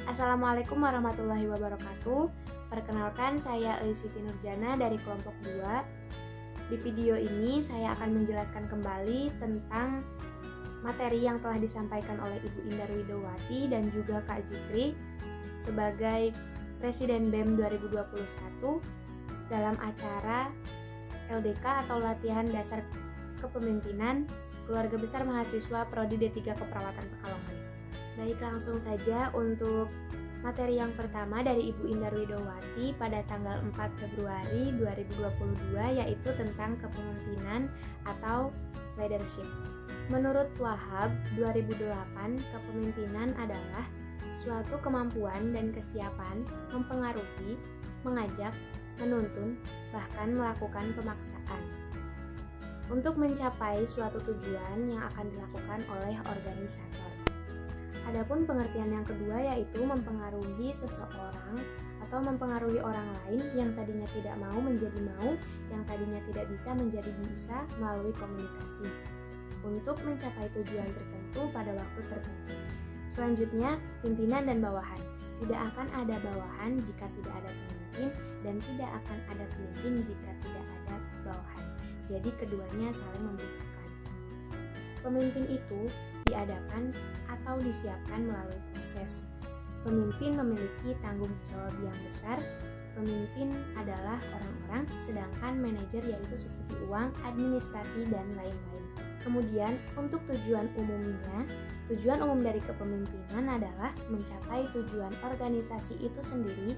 Assalamualaikum warahmatullahi wabarakatuh. Perkenalkan, saya Siti Nurjana dari kelompok 2. Di video ini saya akan menjelaskan kembali tentang materi yang telah disampaikan oleh Ibu Indar Widowati dan juga Kak Zikri sebagai Presiden BEM 2021 dalam acara LDK atau Latihan Dasar Kepemimpinan Keluarga Besar Mahasiswa Prodi D3 Keperawatan Pekalongan. Baik, langsung saja untuk materi yang pertama dari Ibu Indar Widowati pada tanggal 4 Februari 2022, yaitu tentang kepemimpinan atau leadership. Menurut Wahab 2008, kepemimpinan adalah suatu kemampuan dan kesiapan mempengaruhi, mengajak, menuntun, bahkan melakukan pemaksaan untuk mencapai suatu tujuan yang akan dilakukan oleh organisator. Adapun pengertian yang kedua yaitu mempengaruhi seseorang atau mempengaruhi orang lain yang tadinya tidak mau menjadi mau, yang tadinya tidak bisa menjadi bisa melalui komunikasi untuk mencapai tujuan tertentu pada waktu tertentu. Selanjutnya, pimpinan dan bawahan. Tidak akan ada bawahan jika tidak ada pemimpin, dan tidak akan ada pemimpin jika tidak ada bawahan. Jadi keduanya saling membutuhkan. Pemimpin itu diadakan atau disiapkan melalui proses. Pemimpin memiliki tanggung jawab yang besar. Pemimpin adalah orang-orang, sedangkan manajer yaitu seperti uang, administrasi, dan lain-lain. Kemudian untuk tujuan umumnya, tujuan umum dari kepemimpinan adalah mencapai tujuan organisasi itu sendiri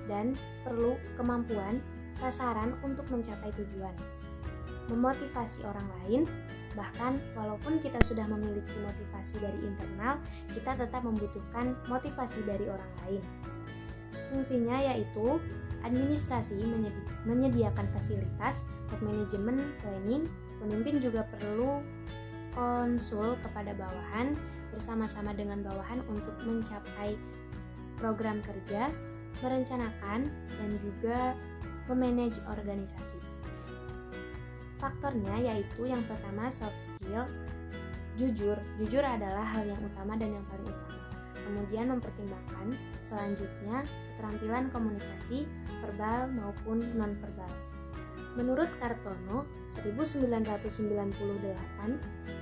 dan perlu kemampuan, sasaran untuk mencapai tujuan. Memotivasi orang lain, bahkan walaupun kita sudah memiliki motivasi dari internal, kita tetap membutuhkan motivasi dari orang lain. Fungsinya yaitu administrasi menyediakan fasilitas untuk manajemen planning. Pemimpin juga perlu konsul kepada bawahan, bersama-sama dengan bawahan untuk mencapai program kerja, merencanakan, dan juga memanage organisasi. Faktornya yaitu yang pertama soft skill, jujur adalah hal yang utama dan yang paling utama. Kemudian mempertimbangkan, selanjutnya keterampilan komunikasi verbal maupun nonverbal. Menurut Kartono 1998,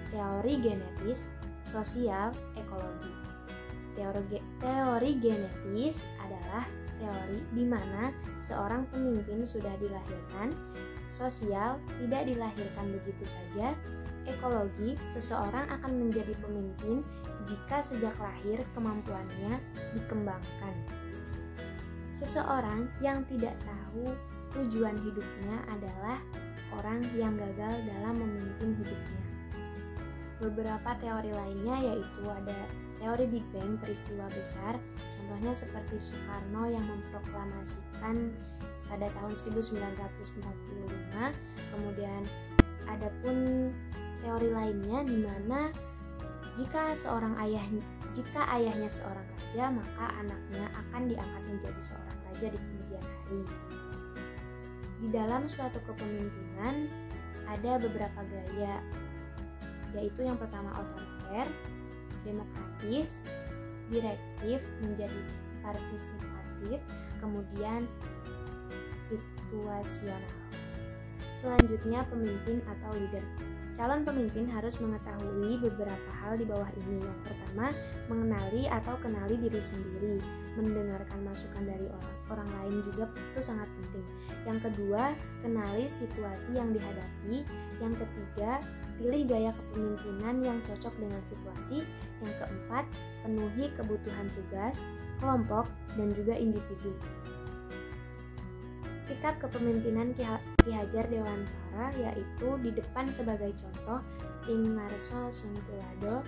teori genetis, sosial, ekologi. Teori genetis adalah teori di mana seorang pemimpin sudah dilahirkan. Sosial, tidak dilahirkan begitu saja. Ekologi, seseorang akan menjadi pemimpin jika sejak lahir kemampuannya dikembangkan. Seseorang yang tidak tahu tujuan hidupnya adalah orang yang gagal dalam memimpin hidupnya. Beberapa teori lainnya yaitu ada teori Big Bang, peristiwa besar, contohnya seperti Soekarno yang memproklamasikan pada tahun 1945. Kemudian ada pun teori lainnya di mana jika ayahnya seorang raja, maka anaknya akan diangkat menjadi seorang raja di kemudian hari. Di dalam suatu kepemimpinan ada beberapa gaya, yaitu yang pertama otoriter, demokratis, direktif menjadi partisipatif, kemudian situasional. Selanjutnya, pemimpin atau leader. Calon pemimpin harus mengetahui beberapa hal di bawah ini. Yang pertama, mengenali atau kenali diri sendiri. Mendengarkan masukan dari orang lain juga itu sangat penting. Yang kedua, kenali situasi yang dihadapi. Yang ketiga, pilih gaya kepemimpinan yang cocok dengan situasi. Yang keempat, penuhi kebutuhan tugas, kelompok, dan juga individu. Sikap kepemimpinan Ki Hajar Dewantara yaitu di depan sebagai contoh, ing ngarso suntulado,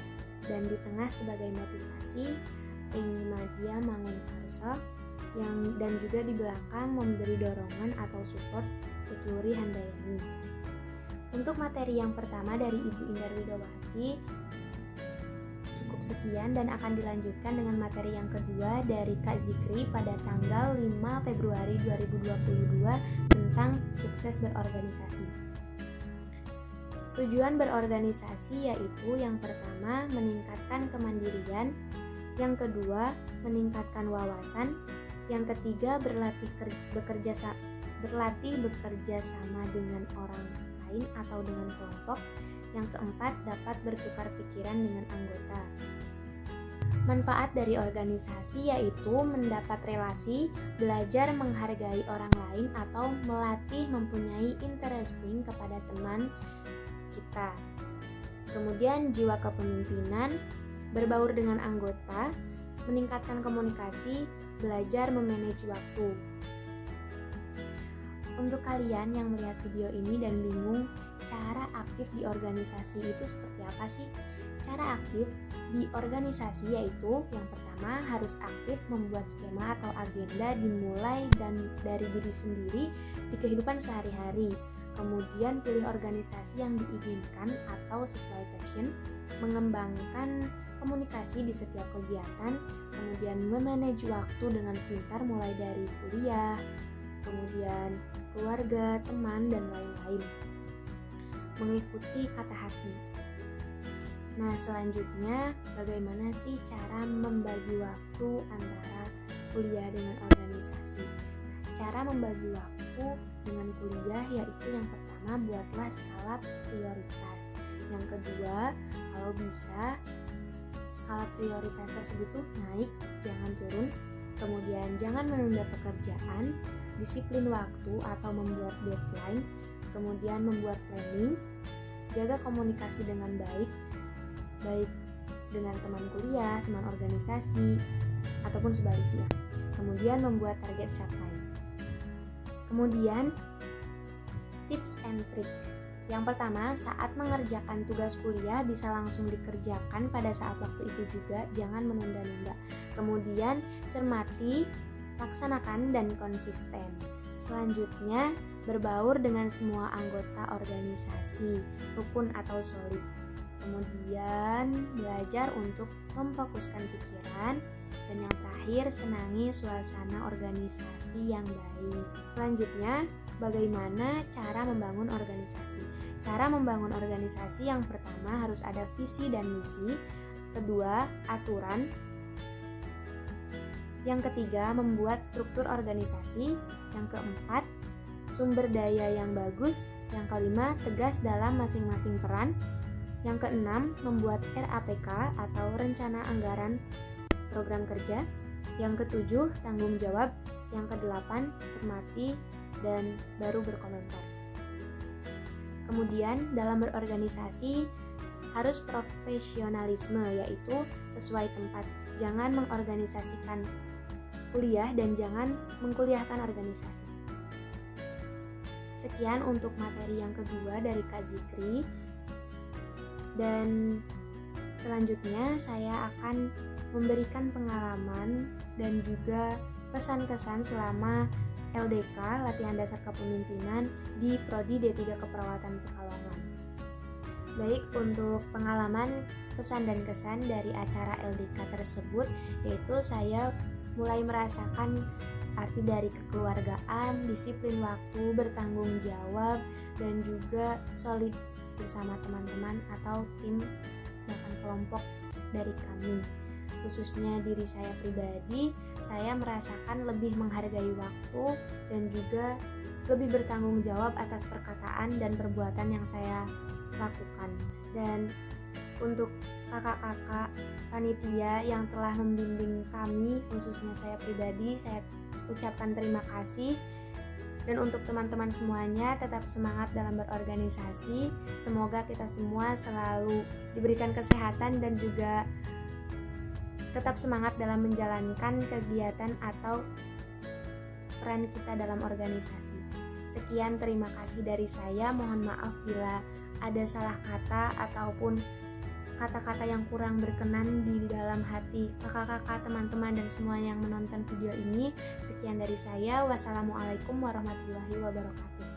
dan di tengah sebagai motivasi, ing madya mangun karso, dan juga di belakang memberi dorongan atau support, tuturi handayani. Untuk materi yang pertama dari Ibu Indar Widowati cukup sekian, dan akan dilanjutkan dengan materi yang kedua dari Kak Zikri pada tanggal 5 Februari 2022 tentang sukses berorganisasi. Tujuan berorganisasi yaitu yang pertama meningkatkan kemandirian, Yang kedua, meningkatkan wawasan. Yang ketiga, berlatih bekerja sama dengan orang lain atau dengan kelompok. Yang keempat, dapat bertukar pikiran dengan anggota. Manfaat dari organisasi yaitu mendapat relasi, belajar menghargai orang lain, atau melatih mempunyai interesting kepada teman kita. Kemudian jiwa kepemimpinan, berbaur dengan anggota, meningkatkan komunikasi, belajar memanage waktu. Untuk kalian yang melihat video ini dan bingung cara aktif di organisasi itu seperti apa sih? Cara aktif di organisasi yaitu yang pertama harus aktif membuat skema atau agenda dimulai dari diri sendiri di kehidupan sehari-hari. Kemudian pilih organisasi yang diinginkan atau sesuai passion, mengembangkan komunikasi di setiap kegiatan, kemudian memanage waktu dengan pintar mulai dari kuliah, kemudian keluarga, teman, dan lain-lain. Mengikuti kata hati. Nah, selanjutnya bagaimana sih cara membagi waktu antara kuliah dengan organisasi? Cara membagi waktu dengan kuliah yaitu yang pertama, buatlah skala prioritas. Yang kedua, kalau bisa skala prioritas tersebut tuh naik, jangan turun. Kemudian jangan menunda pekerjaan, disiplin waktu atau membuat deadline, kemudian membuat planning, jaga komunikasi dengan baik dengan teman kuliah, teman organisasi, ataupun sebaliknya. Kemudian membuat target capai. Kemudian tips and trick. Yang pertama, saat mengerjakan tugas kuliah bisa langsung dikerjakan pada saat waktu itu juga, jangan menunda-nunda. Kemudian cermati, laksanakan, dan konsisten. Selanjutnya, berbaur dengan semua anggota organisasi, rukun atau solid. Kemudian belajar untuk memfokuskan pikiran, dan yang terakhir senangi suasana organisasi yang baik. Selanjutnya, bagaimana cara membangun organisasi? Cara membangun organisasi yang pertama harus ada visi dan misi, kedua aturan, yang ketiga membuat struktur organisasi, yang keempat sumber daya yang bagus, yang kelima tegas dalam masing-masing peran, yang keenam membuat RAPK atau rencana anggaran program kerja, yang ketujuh tanggung jawab, yang kedelapan cermati dan baru berkomentar. Kemudian dalam berorganisasi harus profesionalisme, yaitu sesuai tempat. Jangan mengorganisasikan kuliah dan jangan mengkuliahkan organisasi. Sekian untuk materi yang kedua dari Kak Zikri. Dan selanjutnya saya akan memberikan pengalaman dan juga pesan-kesan selama LDK, Latihan Dasar Kepemimpinan, di Prodi D3 Keperawatan Pekalongan. Baik, untuk pengalaman, pesan dan kesan dari acara LDK tersebut, yaitu saya mulai merasakan arti dari kekeluargaan, disiplin waktu, bertanggung jawab, dan juga solid bersama teman-teman atau tim bahkan kelompok dari kami. Khususnya diri saya pribadi, saya merasakan lebih menghargai waktu dan juga lebih bertanggung jawab atas perkataan dan perbuatan yang saya lakukan. Dan untuk kakak-kakak panitia yang telah membimbing kami, khususnya saya pribadi, saya ucapkan terima kasih. Dan untuk teman-teman semuanya, tetap semangat dalam berorganisasi. Semoga kita semua selalu diberikan kesehatan dan juga tetap semangat dalam menjalankan kegiatan atau peran kita dalam organisasi. Sekian, terima kasih dari saya. Mohon maaf bila ada salah kata ataupun kata-kata yang kurang berkenan di dalam hati kakak-kakak, teman-teman, dan semua yang menonton video ini. Sekian dari saya. Wassalamualaikum warahmatullahi wabarakatuh.